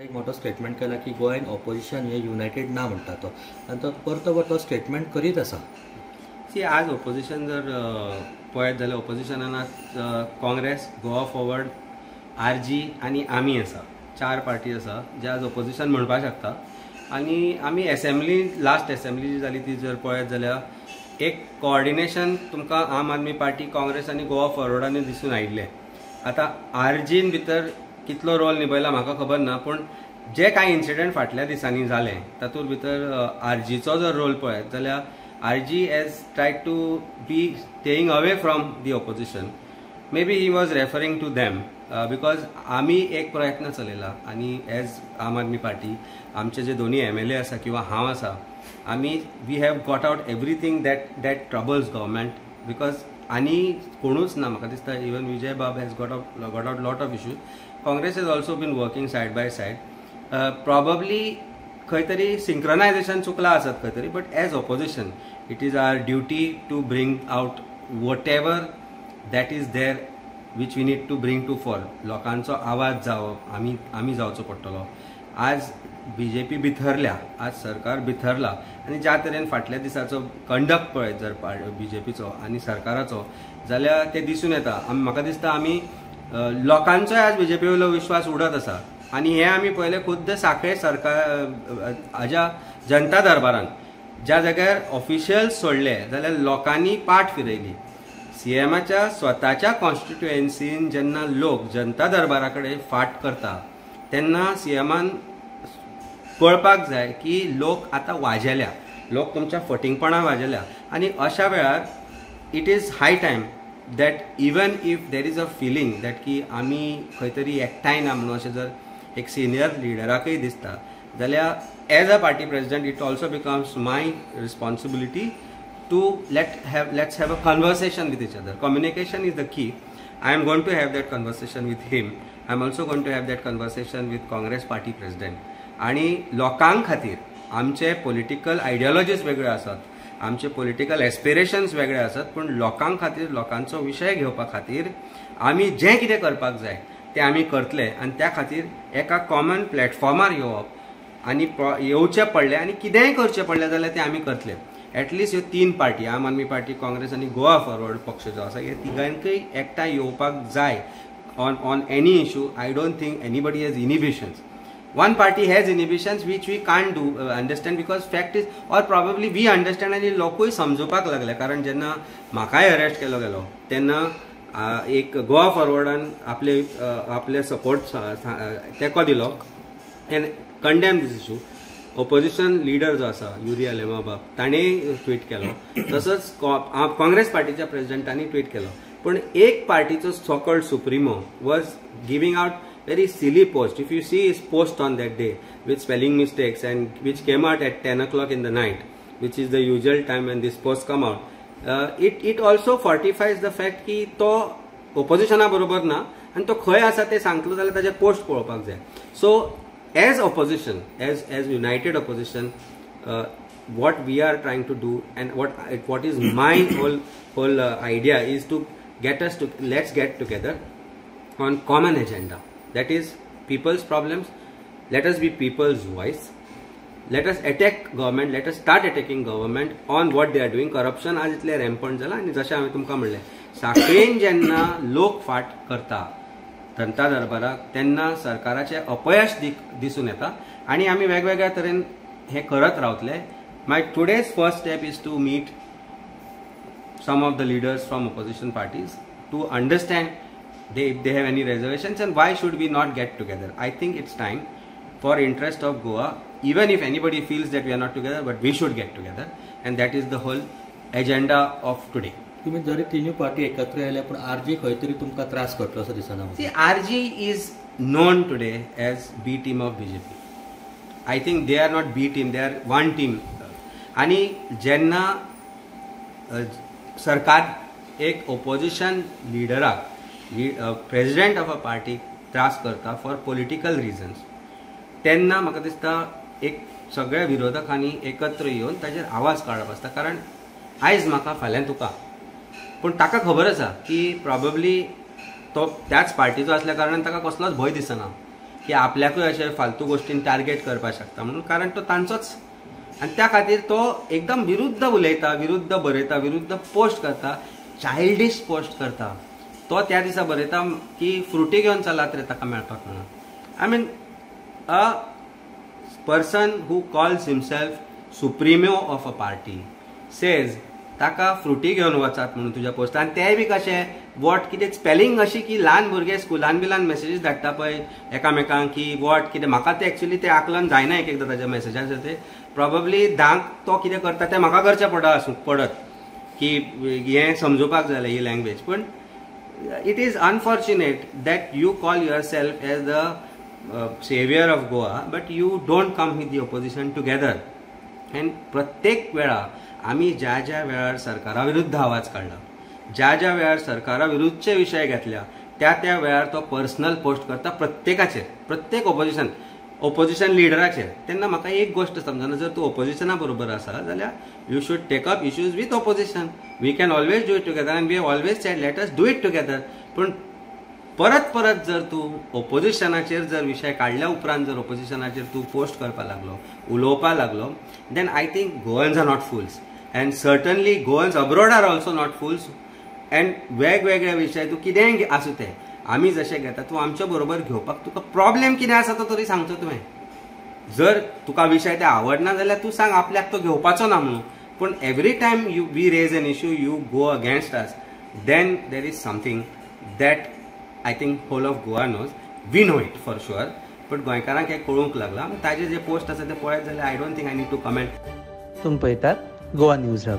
एक मोठो स्टेटमेंट केला की गोयन ऑपोजिशन हे युनायटेड ना म्हणटा तो आनी तो परतो तो स्टेटमेंट करीत आसा. सी आज ऑपोजिशन जर पळयत जाल्यार ऑपोजिशनान आज काँग्रेस, गोवा फॉरवर्ड, आरजी आनी आमी आसा. 4 पार्टी आसा जे आज ऑपोजिशन म्हणपाक शकता. आनी आमी एसेंब्ली लास्ट एसेंब्ली जी जाली ती जर पळयत जाल्यार एक कोऑर्डिनेशन तुमकां आम आदमी पार्टी, काँग्रेस आनी गोवा फॉरवर्डांनी दिसून आयिल्लें. आतां आरजीन भितर कितलो रोल निभयला म्हाका खबर ना, पूण जे कांय इन्सिडंट फाटल्या दिसांनी जाले तातूंत भितर आरजीचो जर रोल पळयत जाल्यार RG as tried to be staying away from the opposition. May be he was referring to them because आमी एक प्रयत्न चलयला आनी एज आम आदमी पार्टी आमचे जे दोनी MLA आसा किंवा हांव आसा, आमी we have got out everything that troubles government because आनी कोणूच ना. म्हाका दिसता even Vijay bab has got out lot of issues. Congress has also been working side by side. Probably खंय तरी सिंक्रनायझेशन चुकलां आसत खंय तरी, but as opposition it is our duty to bring out whatever that is there which we need to bring to fore. लोकांचो आवाज जावप आमी जावचो पडटलो. आज BJP बिथरल्या, आज सरकार बिथरला आनी ज्या तरेन फाटल्या दिसाचो कंडक्ट पळयत जर BJPचो आनी सरकाराचो जाल्यार ते दिसून येता. म्हाका दिसता आमी लोकांचोय आज BJP वयलो विश्वास उडत आसा. आनी हे आमी पळयलें खुद्द सांखळे सरकार हाज्या जनता दरबारान ज्या जाग्यार ऑफिशियल्स सोडले जाल्यार लोकांनी पाठ फिरयली. CMच्या स्वताच्या कॉन्स्टिट्युएन्सीन जेन्ना लोक जनता दरबारा कडेन फाट करता तेन्ना CMन कळपाक जाय की लोक आतां वाजेल्या, लोक तुमच्या फटिंगपणां वाजेल्या. आनी अशा वेळार it is high time that even if there is a feeling that की आमी खंय तरी एकठांय ना म्हणून अशें जर एक सिनियर लिडराकय दिसता जाल्यार as a party president it also becomes my responsibility to let's have a conversation with each other. Communication is the key. I am going to have that conversation with him. I am also going to have that conversation with Congress party president. आणि लोकांक खातीर आमचे political आयडियोलॉजीज वेगळे आसात, आमचे political एस्पिरेशन्स वेगळे आसात, पूण लोकांक खातीर लोकांचो विशय घेवपा खातीर आमी जें कितें करपाक जाय तें आमी करतले. आनी त्या खातीर एका कॉमन प्लॅटफॉर्मार येवप आनी येवचें पडलें आनी कितेंय करचें पडलें जाल्यार तें आमी करतले. एटलिस्ट ह्यो 3 पार्टी, आम आदमी पार्टी, काँग्रेस आनी गोवा फॉरवर्ड पक्ष जो आसा, हे तिगांकय एकठांय येवपाक जाय on any issue. I don't think anybody has inhibitions. One party has inhibitions which we can't do understand because fact is or probably we understand आनी लोकूय समजुपाक लागले. कारण जेन्ना म्हाकाय अरेस्ट केलो गेलो तेन्ना एक गोवा फॉरवर्डान आपले सपोर्ट तेको दिलो एंड कंडेम दिस इश्यू. ऑपोजिशन लीडर जो आसा युरिया लेमाबाब ताणें ट्वीट केलो, तसोच काँग्रेस पार्टीच्या प्रेसिडेंटांनी ट्वीट केलो. पूण एक पार्टीचो so called supremo was giving out very silly post. If you see his post on that day with spelling mistakes and which came out at 10 o'clock in the night, which is the usual time when this post come out, it also fortifies the fact ki to oppositiona बरोबर ना आणि तो खंय आसा ते सांगतलो जाल्यार ताजे पोस्ट पळोवपाक जाय. So as opposition, as united opposition, what we are trying to do and what is my whole idea is to let's get together on common agenda. That is people's problems. Let us be people's voice. Let us attack government. Let us start attacking government on what they are doing. Corruption आज इतले rampant जाला आणि जशें हांवें तुमकां म्हणलें साखळेन जेन्ना लोक फाट करता जनता दरबाराक तेन्ना सरकाराचें अपयश दिसून येता आनी आमी वेगवेगळ्या तरेन हें करत रावतले. My today's first step is to meet some of the leaders from opposition parties to understand if they have any reservations and why should we not get together. I think it's time for interest of Goa, even if anybody feels that we are not together, but we should get together, and that is the whole agenda of today. तुम्ही जरी तिन्ही party एकत्र आयल्या पण RG खंय तरी तुमकां त्रास करतलो असो दिसना. See, RG is known today as B team of BJP. I think they are not B team, they are one team. आणि जेन्ना सरकार एक ऑपोजिशन लिडराक प्रेसिडेंट ऑफ अ पार्टी त्रास करता फॉर पॉलिटिकल रिजन्स तेन्ना म्हाका दिसता एक सगळ्या विरोधकांनी एकत्र येवन ताजेर आवाज काडप आसता. कारण आयज म्हाका फाल्यां तुका, पूण ताका खबर आसा की प्रॉबब्ली तो त्याच पार्टीचो असल्या कारणान ताका कसलोच भंय दिसना की आपल्याकूय अशे फालतू गोष्टीन टार्गेट करपाक शकता म्हणून, कारण तो तांचोच आनी त्या खातीर तो एकदम विरुद्ध उलयता, विरुद्ध बरयता, विरुद्ध पोस्ट करता, चायल्डिश पोस्ट करता. तो त्या दिसा बरयता की फ्रुटी घेवन चलात रे ताका मेळपाक म्हणून. I mean a person who calls himself supremo of a party says ताका फ्रुटी घेवन वचात म्हणून तुज्या पोस्ट. आनी तेय बी कशें वॉट कितें स्पेलिंग अशी की ल्हान भुरगे स्कुलान बिलान मेसेजीस धाडटा पळय एकामेकांक की वॉट कितें. म्हाका ते एक्चुअली ते आकलन जायना एक एकदां ताज्या मेसेजाचेर. ते प्रॉबब्ली धांक तो कितें करता तें म्हाका करचें पडत की हें समजुपाक जाय ही लँग्वेज. पूण it is unfortunate that you call yourself as the saviour of Goa but you don't come with the opposition together. And प्रत्येक वेळा आमी ज्या ज्या वेळार सरकारा विरुद्ध आवाज काडला, ज्या ज्या वेळार सरकारा विरुद्धचे विशय घेतल्या, त्या त्या वेळार तो पर्सनल पोस्ट करता प्रत्येकाचेर, प्रत्येक ऑपोजिशन लिडराचेर. तेन्ना म्हाका एक गोष्ट समजना, जर तूं ऑपोजिशना बरोबर आसा जाल्यार you should take up issues with opposition. We can always do it together and we have always said let us do it together. पूण परत परत जर तूं ऑपोजिशनाचेर जर विशय काडल्या उपरांत जर ऑपोजिशनाचेर तूं पोस्ट करपाक लागलो, उलोवपाक लागलो, then I think Goans are not fools and certainly Goans abroad are also not fools. And वेगवेगळे विशय तूं कितेंय आसूं ते आमी जशें घेता तूं आमच्या बरोबर घेवपाक, तुका प्रॉब्लेम कितें आसा तो तरी सांगचो तुवें. जर तुका विशय ते आवडना जाल्यार तूं सांग आपल्याक तो घेवपाचो ना म्हणून. पूण every time we raise an issue you go against us, then there is something that I think whole of Goa knows. We know it for sure, but गोंयकारांक हें कळूंक लागलां. ताजे जे पोस्ट आसा ते पळयत जाल्यार I don't think I need to comment. तुम्ही पळयतात गोवा न्यूज हब.